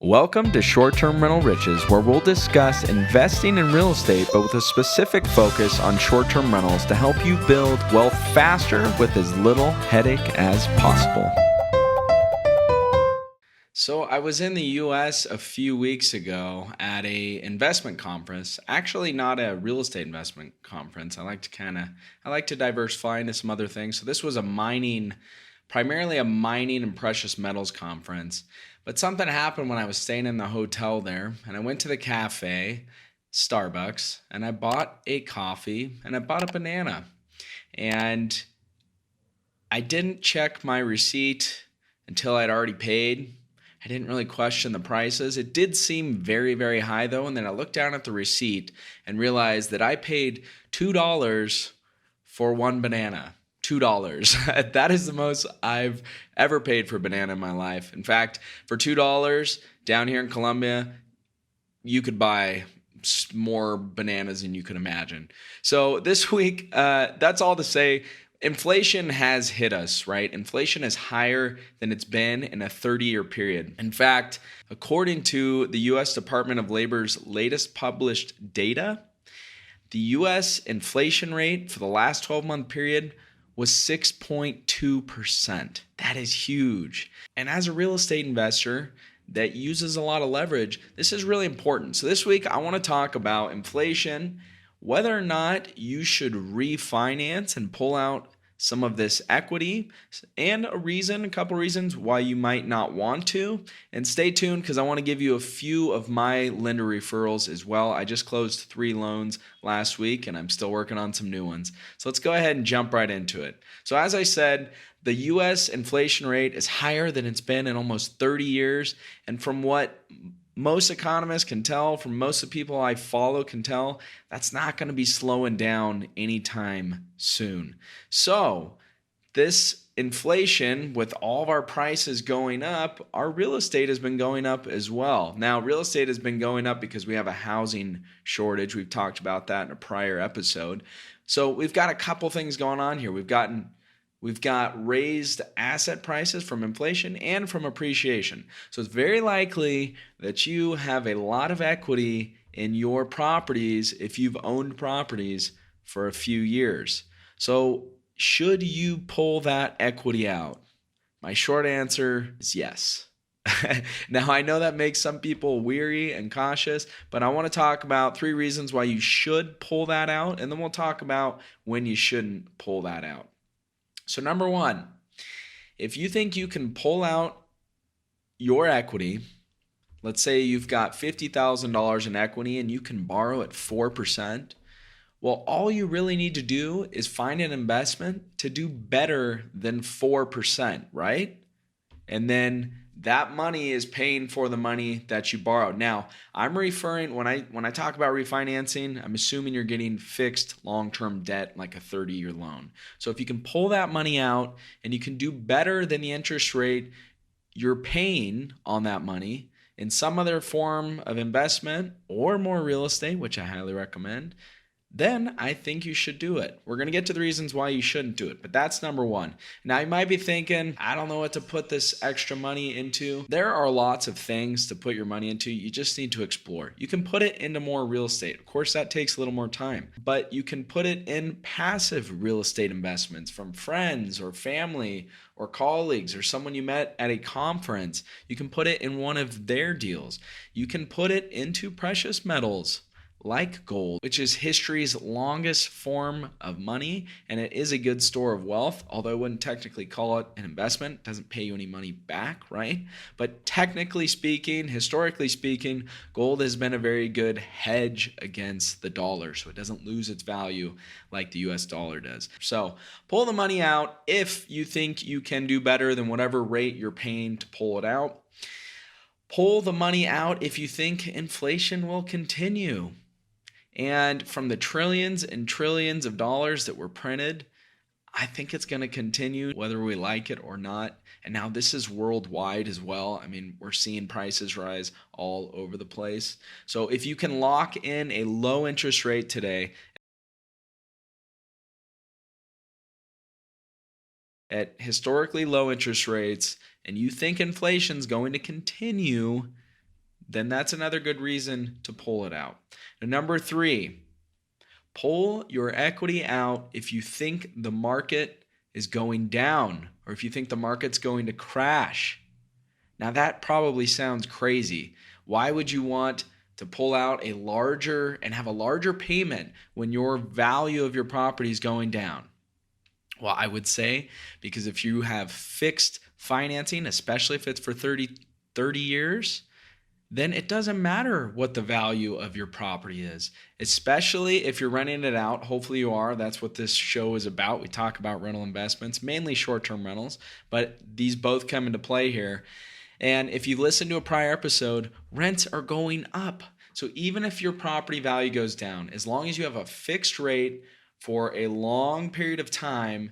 Welcome to Short-Term Rental Riches, where we'll discuss investing in real estate, but with a specific focus on short-term rentals to help you build wealth faster with as little headache as possible. So I was in the US a few weeks ago at a investment conference, actually not a real estate investment conference. I like to diversify into some other things. So this was primarily a mining and precious metals conference. But something happened when I was staying in the hotel there, and I went to the cafe, Starbucks, and I bought a coffee and I bought a banana. And I didn't check my receipt until I'd already paid. I didn't really question the prices. It did seem very, very high though, and then I looked down at the receipt and realized that I paid $2 for one banana. $2. That is the most I've ever paid for a banana in my life. In fact, for $2 down here in Colombia, you could buy more bananas than you could imagine. So this week, that's all to say, inflation has hit us, right? Inflation is higher than it's been in a 30-year period. In fact, according to the U.S. Department of Labor's latest published data, the U.S. inflation rate for the last 12-month period was 6.2%. That is huge. And as a real estate investor that uses a lot of leverage, this is really important. So this week, I want to talk about inflation, whether or not you should refinance and pull out some of this equity, and a couple reasons why you might not want to. And stay tuned because I want to give you a few of my lender referrals as well. I just closed 3 loans last week and I'm still working on some new ones. So let's go ahead and jump right into it. So as I said, the U.S. inflation rate is higher than it's been in almost 30 years. And from what most economists can tell, from most of the people I follow can tell, that's not going to be slowing down anytime soon. So this inflation, with all of our prices going up, our real estate has been going up as well. Now, real estate has been going up because we have a housing shortage. We've talked about that in a prior episode. So we've got a couple things going on here. We've got raised asset prices from inflation and from appreciation. So it's very likely that you have a lot of equity in your properties if you've owned properties for a few years. So should you pull that equity out? My short answer is yes. Now, I know that makes some people weary and cautious, but I want to talk about 3 reasons why you should pull that out, and then we'll talk about when you shouldn't pull that out. So number 1, if you think you can pull out your equity, let's say you've got $50,000 in equity and you can borrow at 4%, well, all you really need to do is find an investment to do better than 4%, right? And then that money is paying for the money that you borrowed. Now, I'm referring, when I talk about refinancing, I'm assuming you're getting fixed long-term debt like a 30-year loan. So if you can pull that money out and you can do better than the interest rate you're paying on that money in some other form of investment or more real estate, which I highly recommend, then I think you should do it. We're going to get to the reasons why you shouldn't do it, but that's number 1. Now, you might be thinking, I don't know what to put this extra money into. There are lots of things to put your money into. You just need to explore. You can put it into more real estate. Of course, that takes a little more time, but you can put it in passive real estate investments from friends or family or colleagues or someone you met at a conference. You can put it in one of their deals. You can put it into precious metals like gold, which is history's longest form of money, and it is a good store of wealth, although I wouldn't technically call it an investment. It doesn't pay you any money back, right? But technically speaking, historically speaking, gold has been a very good hedge against the dollar, so it doesn't lose its value like the US dollar does. So pull the money out if you think you can do better than whatever rate you're paying to pull it out. Pull the money out if you think inflation will continue. And from the trillions and trillions of dollars that were printed, I think it's going to continue whether we like it or not. And now this is worldwide as well. I mean, we're seeing prices rise all over the place. So if you can lock in a low interest rate today at historically low interest rates, and you think inflation's going to continue, then that's another good reason to pull it out. Now, number 3, pull your equity out if you think the market is going down or if you think the market's going to crash. Now, that probably sounds crazy. Why would you want to pull out a larger and have a larger payment when your value of your property is going down? Well, I would say because if you have fixed financing, especially if it's for 30 years, then it doesn't matter what the value of your property is, especially if you're renting it out. Hopefully you are. That's what this show is about. We talk about rental investments, mainly short-term rentals, but these both come into play here. And if you listen to a prior episode, rents are going up. So even if your property value goes down, as long as you have a fixed rate for a long period of time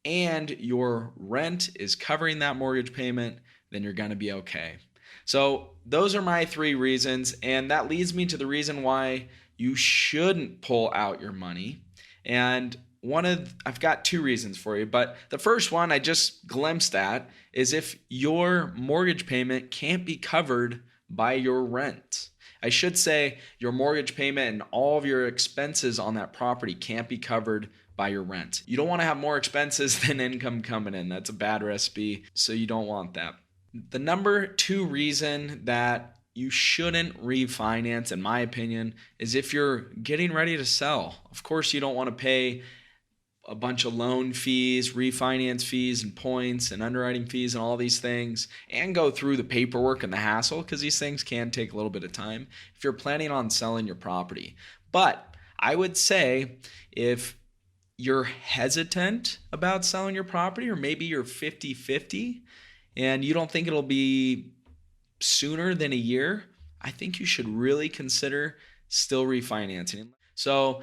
and your rent is covering that mortgage payment, then you're going to be okay. So those are my 3 reasons, and that leads me to the reason why you shouldn't pull out your money. And I've got 2 reasons for you, but the first one I just glimpsed at is if your mortgage payment can't be covered by your rent. I should say your mortgage payment and all of your expenses on that property can't be covered by your rent. You don't want to have more expenses than income coming in. That's a bad recipe, so you don't want that. The number 2 reason that you shouldn't refinance, in my opinion, is if you're getting ready to sell. Of course, you don't want to pay a bunch of loan fees, refinance fees, and points and underwriting fees and all these things, and go through the paperwork and the hassle, because these things can take a little bit of time if you're planning on selling your property. But I would say if you're hesitant about selling your property, or maybe you're 50-50 and you don't think it'll be sooner than a year, I think you should really consider still refinancing. So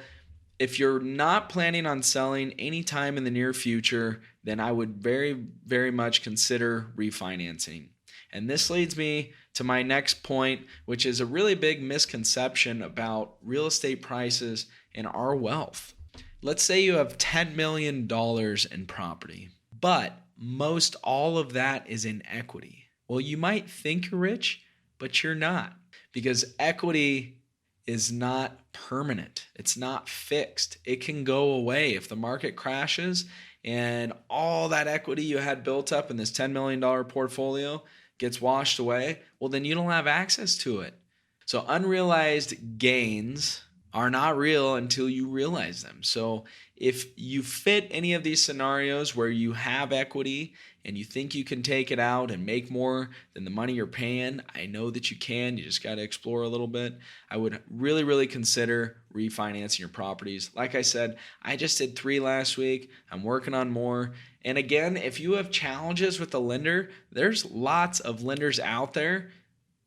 if you're not planning on selling anytime in the near future, then I would very, very much consider refinancing. And this leads me to my next point, which is a really big misconception about real estate prices and our wealth. Let's say you have $10 million in property, but most all of that is in equity. Well, you might think you're rich, but you're not, because equity is not permanent. It's not fixed. It can go away if the market crashes and all that equity you had built up in this $10 million portfolio gets washed away. Well, then you don't have access to it. So unrealized gains are not real until you realize them. So if you fit any of these scenarios where you have equity and you think you can take it out and make more than the money you're paying, I know that you can. You just got to explore a little bit. I would really, really consider refinancing your properties. Like I said, I just did 3 last week. I'm working on more. And again, if you have challenges with the lender, there's lots of lenders out there.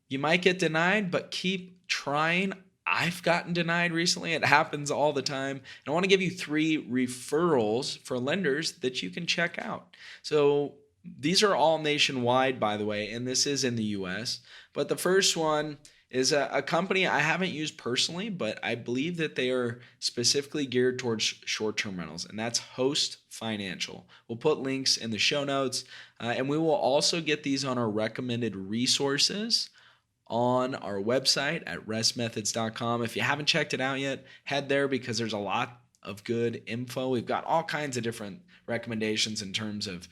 You might get denied, but keep trying. I've gotten denied recently. It happens all the time. And I want to give you 3 referrals for lenders that you can check out. So these are all nationwide, by the way, and this is in the US. But the first one is a company I haven't used personally, but I believe that they are specifically geared towards short-term rentals, and that's Host Financial. We'll put links in the show notes, and we will also get these on our recommended resources on our website at restmethods.com. If you haven't checked it out yet, head there because there's a lot of good info. We've got all kinds of different recommendations in terms of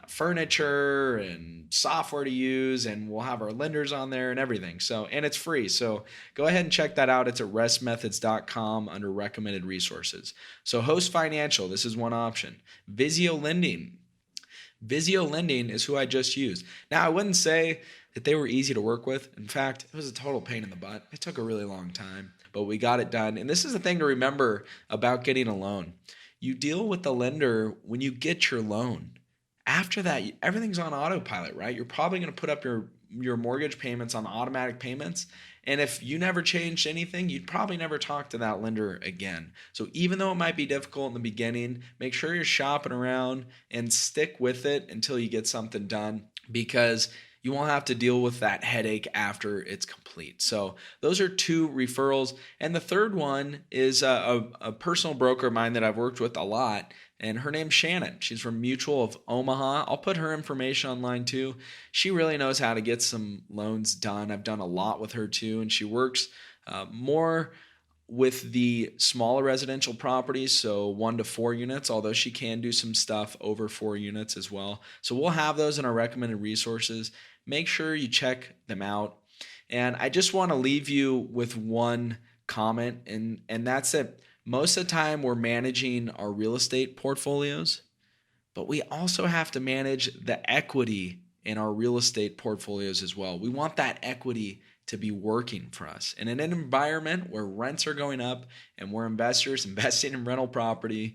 furniture and software to use, and we'll have our lenders on there and everything. So, and it's free. So go ahead and check that out. It's at restmethods.com under recommended resources. So Host Financial, this is one option. Visio Lending. Visio Lending is who I just used. Now, I wouldn't say that they were easy to work with. In fact, it was a total pain in the butt. It took a really long time, but we got it done. And this is the thing to remember about getting a loan. You deal with the lender when you get your loan. After that, everything's on autopilot, right? You're probably going to put up your mortgage payments on automatic payments. And if you never changed anything, you'd probably never talk to that lender again. So even though it might be difficult in the beginning, make sure you're shopping around and stick with it until you get something done, because you won't have to deal with that headache after it's complete. So those are 2 referrals. And the third one is a personal broker of mine that I've worked with a lot. And her name's Shannon. She's from Mutual of Omaha. I'll put her information online too. She really knows how to get some loans done. I've done a lot with her too, and she works more with the smaller residential properties, so 1 to 4 units, although she can do some stuff over 4 units as well. So we'll have those in our recommended resources. Make sure you check them out. And I just want to leave you with one comment, and that's that most of the time we're managing our real estate portfolios, but we also have to manage the equity in our real estate portfolios as well. We want that equity to be working for us. And in an environment where rents are going up and we're investors investing in rental property,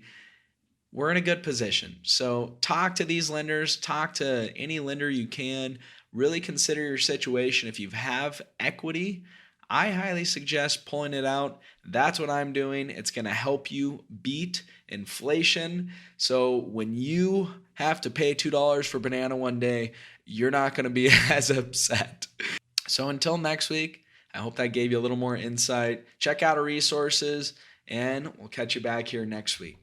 we're in a good position. So talk to these lenders, talk to any lender you can, really consider your situation. If you have equity, I highly suggest pulling it out. That's what I'm doing. It's going to help you beat inflation. So when you have to pay $2 for banana one day, you're not going to be as upset. So until next week, I hope that gave you a little more insight. Check out our resources, and we'll catch you back here next week.